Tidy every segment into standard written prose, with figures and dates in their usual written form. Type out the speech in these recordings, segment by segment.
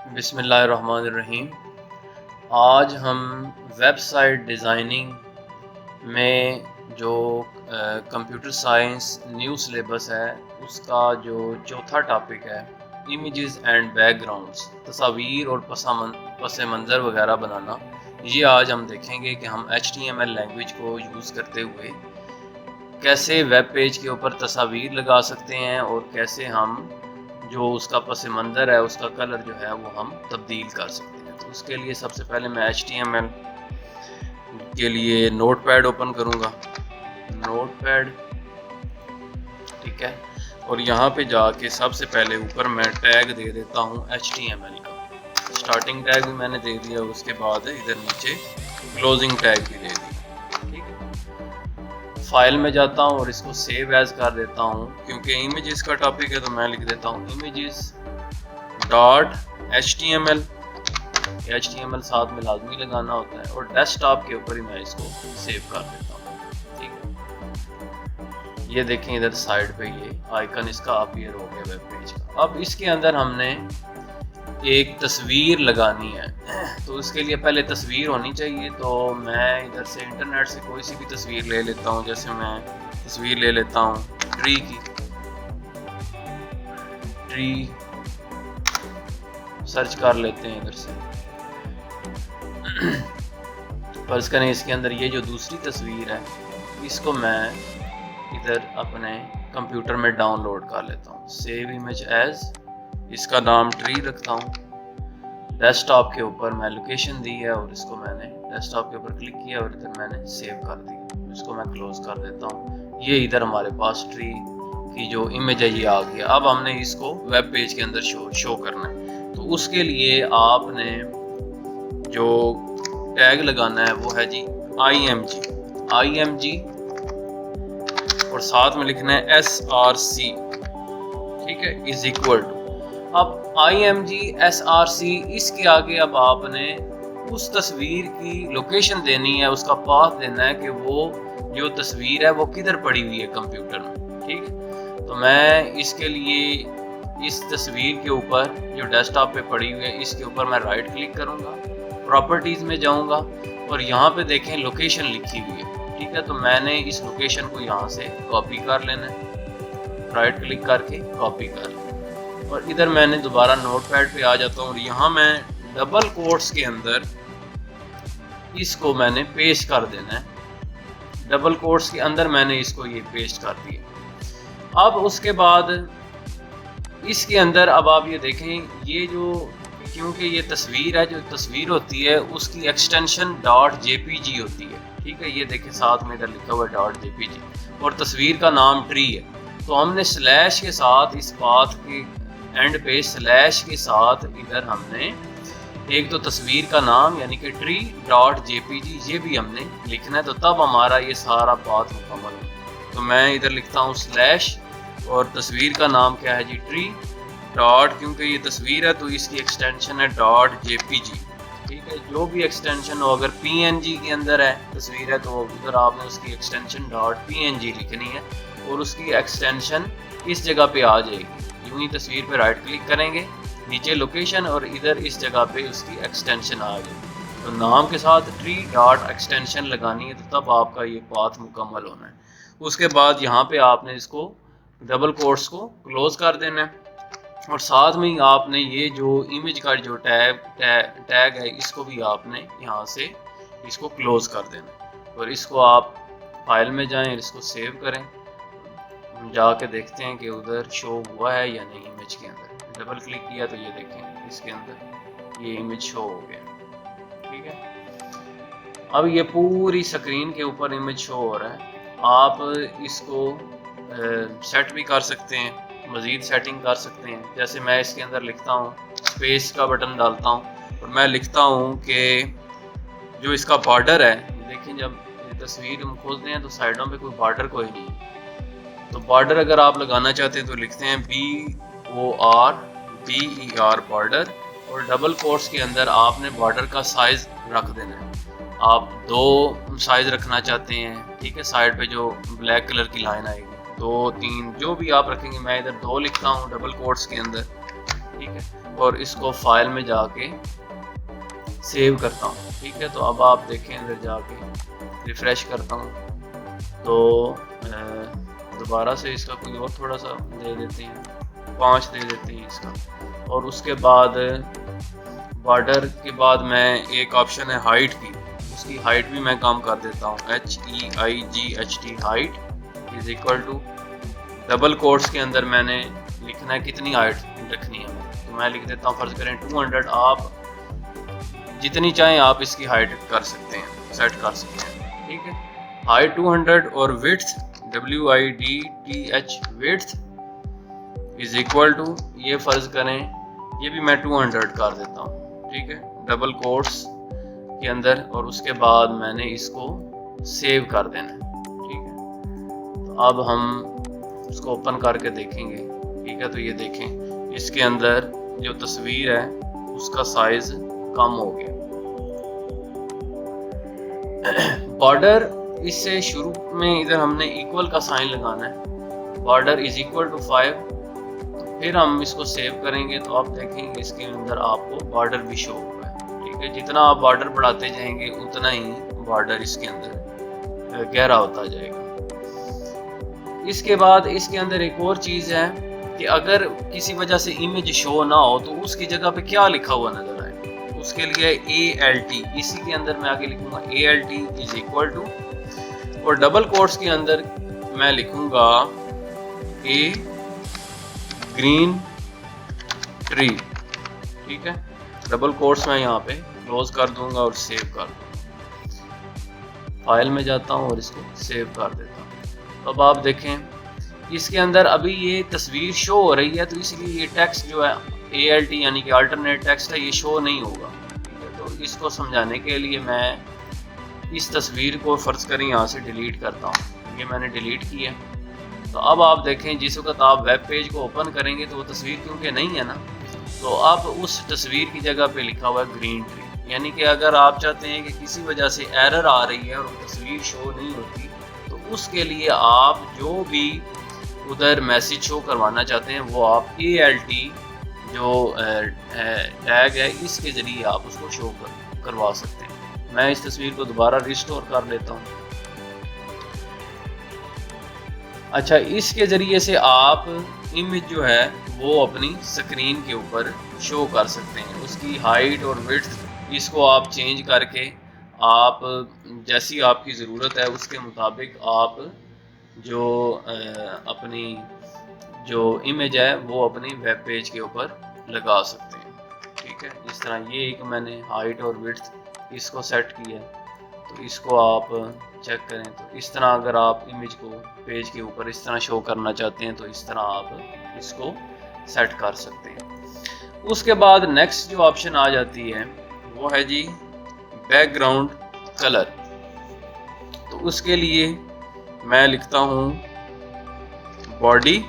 बिस्मिल्लाहिर्रहमानिर्रहीम। आज हम वेबसाइट डिज़ाइनिंग में जो कंप्यूटर साइंस न्यू सिलेबस है उसका जो चौथा टॉपिक है इमेजेस एंड बैकग्राउंड्स, तस्वीर और पस मंज़र वगैरह बनाना, ये आज हम देखेंगे कि हम HTML लैंग्वेज को यूज़ करते हुए कैसे वेब पेज के ऊपर तस्वीर लगा सकते हैं और कैसे हम जो उसका पस मंज़र है उसका कलर जो है वो हम तब्दील कर सकते हैं। तो उसके लिए सबसे पहले मैं HTML के लिए नोटपैड ओपन करूँगा, नोटपैड, ठीक है। और यहाँ पे जाके सबसे पहले ऊपर मैं टैग दे देता हूँ HTML का। स्टार्टिंग टैग भी मैंने दे दिया, उसके बाद इधर नीचे क्लोजिंग टैग भी दे दिया, ठीक है। फाइल में जाता हूँ और इसको सेव एज कर देता हूँ, क्योंकि इमेजेस का टॉपिक है तो मैं लिख देता हूँ इमेजेस डॉट HTML। HTML साथ में लाजमी लगाना होता है और डेस्कटॉप के ऊपर ही मैं इसको सेव कर देता हूँ, ठीक है। ये देखें इधर साइड पे ये आइकन इसका अपीयर हो गया वेब पेज का। अब इसके अंदर हमने एक तस्वीर लगानी है, तो उसके लिए पहले तस्वीर होनी चाहिए। तो मैं इधर से इंटरनेट से कोई सी भी तस्वीर ले लेता हूँ। जैसे मैं तस्वीर ले लेता हूँ ट्री की, ट्री सर्च कर लेते हैं इधर से। फर्ज करें इसके अंदर ये जो दूसरी तस्वीर है इसको मैं इधर अपने कंप्यूटर में डाउनलोड कर लेता हूँ। सेव इमेज एज, इसका नाम ट्री रखता हूँ। डेस्कटॉप के ऊपर मैं लोकेशन दी है और इसको मैंने डेस्कटॉप के ऊपर क्लिक किया और इधर मैंने सेव कर दिया। इसको मैं क्लोज कर देता हूँ। ये इधर हमारे पास ट्री की जो इमेज है ये आ गया। अब हमने इसको वेब पेज के अंदर शो करना है, तो उसके लिए आपने जो टैग लगाना है वो है जी IMG और साथ में लिखना है SRC, ठीक है, इज इक्वल टू। अब IMG SRC, इसके आगे अब आपने उस तस्वीर की लोकेशन देनी है, उसका पाथ देना है कि वो जो तस्वीर है वो किधर पड़ी हुई है कंप्यूटर में, ठीक है। तो मैं इसके लिए इस तस्वीर के ऊपर जो डेस्कटॉप पे पड़ी हुई है इसके ऊपर मैं राइट क्लिक करूँगा, प्रॉपर्टीज़ में जाऊँगा और यहाँ पे देखें लोकेशन लिखी हुई है, ठीक है। तो मैंने इस लोकेशन को यहाँ से कॉपी कर लेना है, राइट क्लिक करके कॉपी कर लेना। और इधर मैंने दोबारा नोटपैड पे आ जाता हूँ और यहाँ मैं डबल कोट्स के अंदर इसको मैंने पेस्ट कर देना है। डबल कोट्स के अंदर मैंने इसको ये पेस्ट कर दिया। अब उसके बाद इसके अंदर अब आप ये देखें, ये जो क्योंकि ये तस्वीर है, जो तस्वीर होती है उसकी एक्सटेंशन .jpg होती है, ठीक है। ये देखें साथ में इधर लिखा हुआ है .jpg और तस्वीर का नाम ट्री है। तो हमने स्लैश के साथ इस पाथ के एंड पे स्लैश के साथ इधर हमने एक तो तस्वीर का नाम यानी कि tree.jpg ये भी हमने लिखना है, तो तब हमारा ये सारा पाथ मुकम्मल हो। तो मैं इधर लिखता हूँ स्लैश और तस्वीर का नाम क्या है जी ट्री डॉट, क्योंकि ये तस्वीर है तो इसकी एक्सटेंशन है .jpg, ठीक है। जो भी एक्सटेंशन हो, अगर PNG के अंदर है तस्वीर है तो उधर आपने उसकी एक्सटेंशन .png लिखनी है और उसकी एक्सटेंशन इस जगह पे आ जाएगी। यूं ही तस्वीर पे राइट क्लिक करेंगे, नीचे लोकेशन और इधर इस जगह पे उसकी एक्सटेंशन आ जाएगी। तो नाम के साथ ट्री डॉट एक्सटेंशन लगानी है, तो तब आपका ये पाथ मुकम्मल होना है। उसके बाद यहाँ पे आपने इसको डबल कोट्स को क्लोज कर देना है और साथ में ही आपने ये जो इमेज का जो टैग है इसको भी आपने यहाँ से इसको क्लोज कर देना है। और इसको आप फाइल में जाएं, इसको सेव करें, जाके देखते हैं कि उधर शो हुआ है या नहीं। इमेज के अंदर डबल क्लिक किया तो ये देखें इसके अंदर ये इमेज शो हो गया, ठीक है। अब ये पूरी स्क्रीन के ऊपर इमेज शो हो रहा है। आप इसको सेट भी कर सकते हैं, मज़ीद सेटिंग कर सकते हैं। जैसे मैं इसके अंदर लिखता हूँ, स्पेस का बटन डालता हूँ और मैं लिखता हूँ कि जो इसका बॉर्डर है, देखिए जब तस्वीर हम खोलते हैं तो साइडों पे कोई बॉर्डर कोई नहीं है। तो बॉर्डर अगर आप लगाना चाहते हैं तो लिखते हैं BORDER बॉर्डर और डबल कोट्स के अंदर आपने बॉर्डर का साइज रख देना है। आप 2 साइज रखना चाहते हैं, ठीक है, साइड पे जो ब्लैक कलर की लाइन आएगी 2, 3 जो भी आप रखेंगे। मैं इधर 2 लिखता हूँ डबल कोट्स के अंदर, ठीक है। और इसको फाइल में जाके सेव करता हूँ। ठीक है, तो अब आप देखें अंदर जाके रिफ़्रेश करता हूँ तो दोबारा से इसका कोई और थोड़ा सा दे देते हैं, 5 दे देते हैं इसका। और उसके बाद बॉर्डर के बाद मैं एक ऑप्शन है हाइट की, उसकी हाइट भी मैं कम कर देता हूँ। HEIGHT height is equal to double quotes के अंदर मैंने लिखना है कितनी हाइट रखनी है, तो मैं लिख देता हूँ फर्ज करें 200। आप जितनी चाहें आप इसकी हाइट कर सकते हैं, सेट कर सकते हैं। ठीक है, हाइट 200 और width WIDTH width is equal to, ये फर्ज करें ये भी मैं 200 कर देता हूँ। ठीक है, डबल कोट्स के अंदर, और उसके बाद मैंने इसको सेव कर देना है। ठीक है, तो अब हम उसको ओपन करके देखेंगे। ठीक है, तो ये देखें इसके अंदर जो तस्वीर है उसका साइज कम हो गया। बॉर्डर इससे शुरू में इधर हमने इक्वल का साइन लगाना है, बॉर्डर इज इक्वल टू 5। फिर हम इसको सेव करेंगे तो आप देखेंगे इसके अंदर आपको बॉर्डर भी शो होगा। ठीक है, जितना आप बॉर्डर बढ़ाते जाएंगे उतना ही बॉर्डर इसके अंदर गहरा होता जाएगा। इसके बाद इसके अंदर एक और चीज़ है कि अगर किसी वजह से इमेज शो ना हो तो उसकी जगह पे क्या लिखा हुआ नजर आए, उसके लिए ALT, इसी के अंदर मैं आगे लिखूंगा ALT इज इक्वल टू, और डबल कोट्स के अंदर मैं लिखूंगा A ग्रीन ट्री। ठीक है, डबल कोट्स मैं यहाँ पे क्लोज कर दूंगा और सेव कर दूंगा। फाइल में जाता हूँ और इसको सेव कर देता हूँ। अब आप देखें इसके अंदर अभी ये तस्वीर शो हो रही है, तो इसलिए ये टेक्स्ट जो है ALT यानी कि अल्टरनेट टेक्स्ट है, ये शो नहीं होगा। ठीक है, तो इसको समझाने के लिए मैं इस तस्वीर को फर्ज करें यहाँ से डिलीट करता हूँ। ये मैंने डिलीट किया। तो अब आप देखें जिस वक्त आप वेब पेज को ओपन करेंगे तो वो तस्वीर क्योंकि नहीं है ना, तो अब उस तस्वीर की जगह पे लिखा हुआ है ग्रीन ट्री। यानी कि अगर आप चाहते हैं कि किसी वजह से एरर आ रही है और तस्वीर शो नहीं होती, तो उसके लिए आप जो भी उधर मैसेज शो करवाना चाहते हैं वो आप ALT जो टैग है इसके ज़रिए आप उसको शो करवा सकते हैं। मैं इस तस्वीर को दोबारा रिस्टोर कर लेता हूँ। अच्छा, इसके ज़रिए से आप इमेज जो है वो अपनी स्क्रीन के ऊपर शो कर सकते हैं। उसकी हाइट और विड्थ इसको आप चेंज करके आप जैसी आपकी ज़रूरत है उसके मुताबिक आप जो अपनी जो इमेज है वो अपनी वेब पेज के ऊपर लगा सकते हैं। ठीक है, जिस तरह ये एक मैंने हाइट और विड्थ इसको सेट किया, तो इसको आप चेक करें तो इस तरह अगर आप इमेज को पेज के ऊपर इस तरह शो करना चाहते हैं तो इस तरह आप इसको सेट कर सकते हैं। उसके बाद नेक्स्ट जो ऑप्शन आ जाती है वो है जी बैकग्राउंड कलर। तो उसके लिए मैं लिखता हूँ body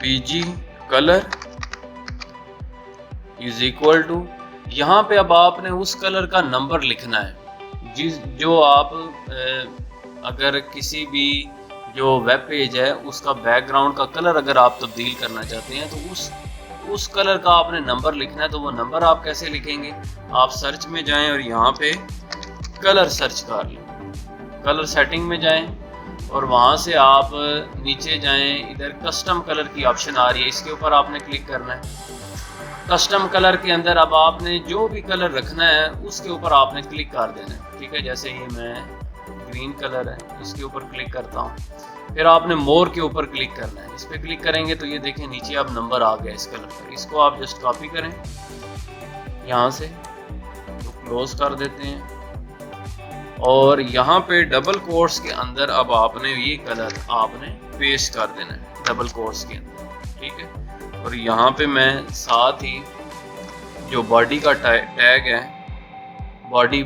BG colour is equal to, यहाँ पे अब आपने उस कलर का नंबर लिखना है जो आप अगर किसी भी जो वेब पेज है उसका बैकग्राउंड का कलर अगर आप तब्दील करना चाहते हैं तो उस कलर का आपने नंबर लिखना है। तो वो नंबर आप कैसे लिखेंगे, आप सर्च में जाएं और यहाँ पे कलर सर्च कर लें, कलर सेटिंग में जाएं और वहाँ से आप नीचे जाएं, इधर कस्टम कलर की ऑप्शन आ रही है, इसके ऊपर आपने क्लिक करना है। कस्टम कलर के अंदर अब आपने जो भी कलर रखना है उसके ऊपर आपने क्लिक कर देना है। ठीक है, जैसे ये मैं ग्रीन कलर है इसके ऊपर क्लिक करता हूँ, फिर आपने मोर के ऊपर क्लिक करना है। इस पर क्लिक करेंगे तो ये देखें नीचे अब नंबर आ गया इस कलर का, इसको आप जस्ट कॉपी करें यहाँ से, तो क्लोज कर देते हैं और यहाँ पे डबल कोट्स के अंदर अब आपने ये कलर आपने पेस्ट कर देना है डबल कोट्स के अंदर। ठीक है, और यहाँ पे मैं साथ ही जो बॉडी का टैग है बॉडी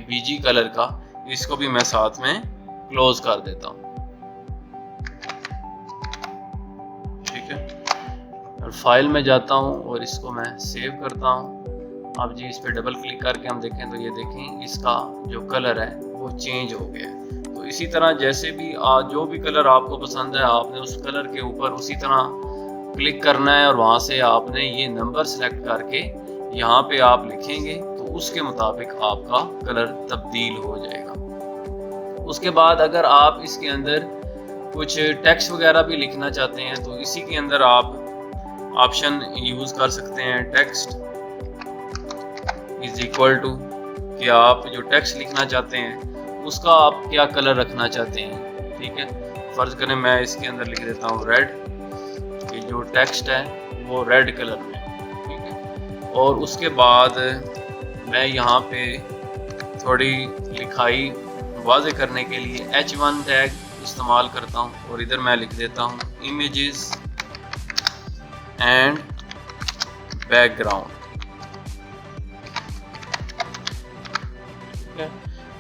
BG कलर का, इसको भी मैं साथ में क्लोज कर देता हूँ। ठीक है, और फाइल में जाता हूँ और इसको मैं सेव करता हूँ। अब जी इस पे डबल क्लिक करके हम देखें तो ये देखें इसका जो कलर है वो चेंज हो गया है। तो इसी तरह जैसे भी जो भी कलर आपको पसंद है आपने उस कलर के ऊपर उसी तरह क्लिक करना है और वहाँ से आपने ये नंबर सेलेक्ट करके यहाँ पे आप लिखेंगे तो उसके मुताबिक आपका कलर तब्दील हो जाएगा। उसके बाद अगर आप इसके अंदर कुछ टेक्स्ट वगैरह भी लिखना चाहते हैं तो इसी के अंदर आप ऑप्शन यूज़ कर सकते हैं, टेक्स्ट इज इक्वल टू कि आप जो टेक्स्ट लिखना चाहते हैं उसका आप क्या कलर रखना चाहते हैं। ठीक है, फ़र्ज़ करें मैं इसके अंदर लिख देता हूँ रेड, कि जो टेक्स्ट है वो रेड कलर में। ठीक है, और उसके बाद मैं यहाँ पे थोड़ी लिखाई वाज़े करने के लिए H1 टैग इस्तेमाल करता हूँ और इधर मैं लिख देता हूँ इमेजेस एंड बैकग्राउंड।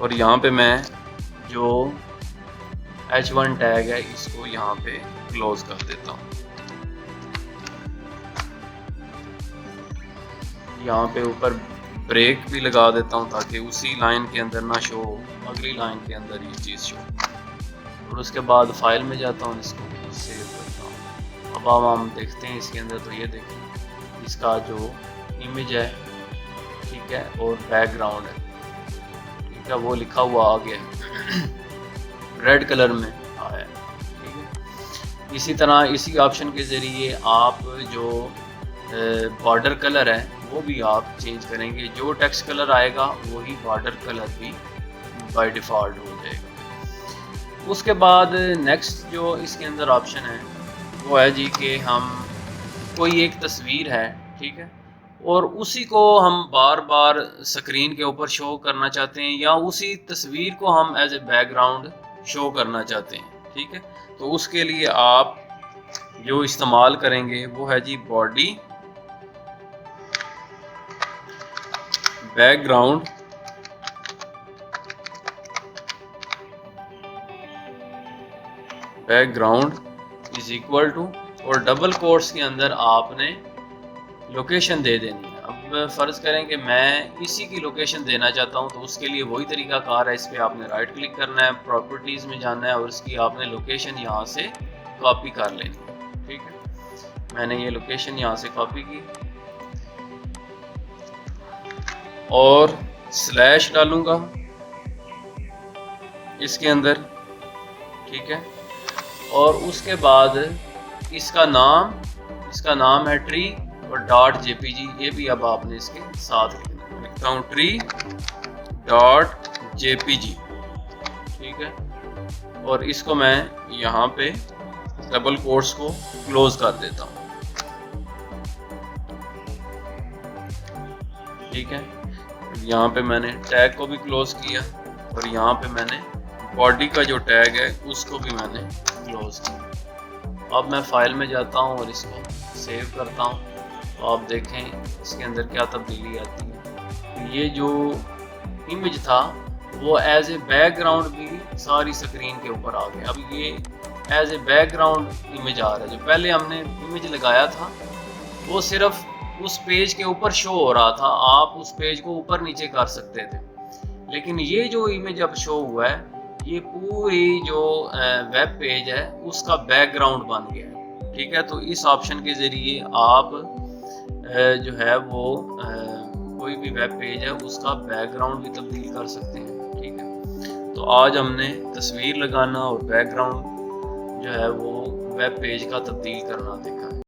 और यहाँ पे मैं जो H1 टैग है इसको यहाँ पे क्लोज कर देता हूँ। यहाँ पे ऊपर ब्रेक भी लगा देता हूँ ताकि उसी लाइन के अंदर ना शो हो, अगली लाइन के अंदर ये चीज़ शो। और उसके बाद फाइल में जाता हूँ, इसको सेव करता हूँ। अब हम देखते हैं इसके अंदर, तो ये देखें इसका जो इमेज है, ठीक है, और बैकग्राउंड है, ठीक है, वो लिखा हुआ आ गया रेड कलर में आया। ठीक है, इसी तरह इसी ऑप्शन के ज़रिए आप जो बॉर्डर कलर है वो भी आप चेंज करेंगे। जो टेक्स्ट कलर आएगा वही बॉर्डर कलर भी बाय डिफ़ॉल्ट हो जाएगा। उसके बाद नेक्स्ट जो इसके अंदर ऑप्शन है वो है जी कि हम कोई एक तस्वीर है, ठीक है, और उसी को हम बार बार स्क्रीन के ऊपर शो करना चाहते हैं या उसी तस्वीर को हम एज ए बैकग्राउंड शो करना चाहते हैं। ठीक है, तो उसके लिए आप जो इस्तेमाल करेंगे वो है जी body background is equal to, और डबल कोट्स के अंदर आपने लोकेशन दे देनी है। अब फ़र्ज़ करें कि मैं इसी की लोकेशन देना चाहता हूं, तो उसके लिए वही तरीका कार है। इस पर आपने राइट क्लिक करना है, प्रॉपर्टीज़ में जाना है और इसकी आपने लोकेशन यहां से कॉपी कर लेनी है। ठीक है, मैंने ये लोकेशन यहां से कॉपी की और स्लैश डालूंगा इसके अंदर। ठीक है, और उसके बाद इसका नाम है ट्री और .jpg, ये भी अब आपने इसके साथ लिखता हूँ ट्री .jpg। ठीक है, और इसको मैं यहाँ पे डबल कोट्स को क्लोज कर देता हूँ। ठीक है, यहाँ पे मैंने टैग को भी क्लोज किया और यहाँ पे मैंने बॉडी का जो टैग है उसको भी मैंने क्लोज किया। अब मैं फाइल में जाता हूँ और इसको सेव करता हूँ, तो आप देखें इसके अंदर क्या तब्दीली आती है। ये जो इमेज था वो एज ए बैकग्राउंड भी सारी स्क्रीन के ऊपर आ गया। अब ये एज ए बैकग्राउंड इमेज आ रहा है। जो पहले हमने इमेज लगाया था वो सिर्फ उस पेज के ऊपर शो हो रहा था, आप उस पेज को ऊपर नीचे कर सकते थे, लेकिन ये जो इमेज अब शो हुआ है ये पूरी जो वेब पेज है उसका बैकग्राउंड बन गया है। ठीक है, तो इस ऑप्शन के ज़रिए आप जो है वो कोई भी वेब पेज है उसका बैकग्राउंड भी तब्दील कर सकते हैं। ठीक है, तो आज हमने तस्वीर लगाना और बैकग्राउंड जो है वो वेब पेज का तब्दील करना देखा है।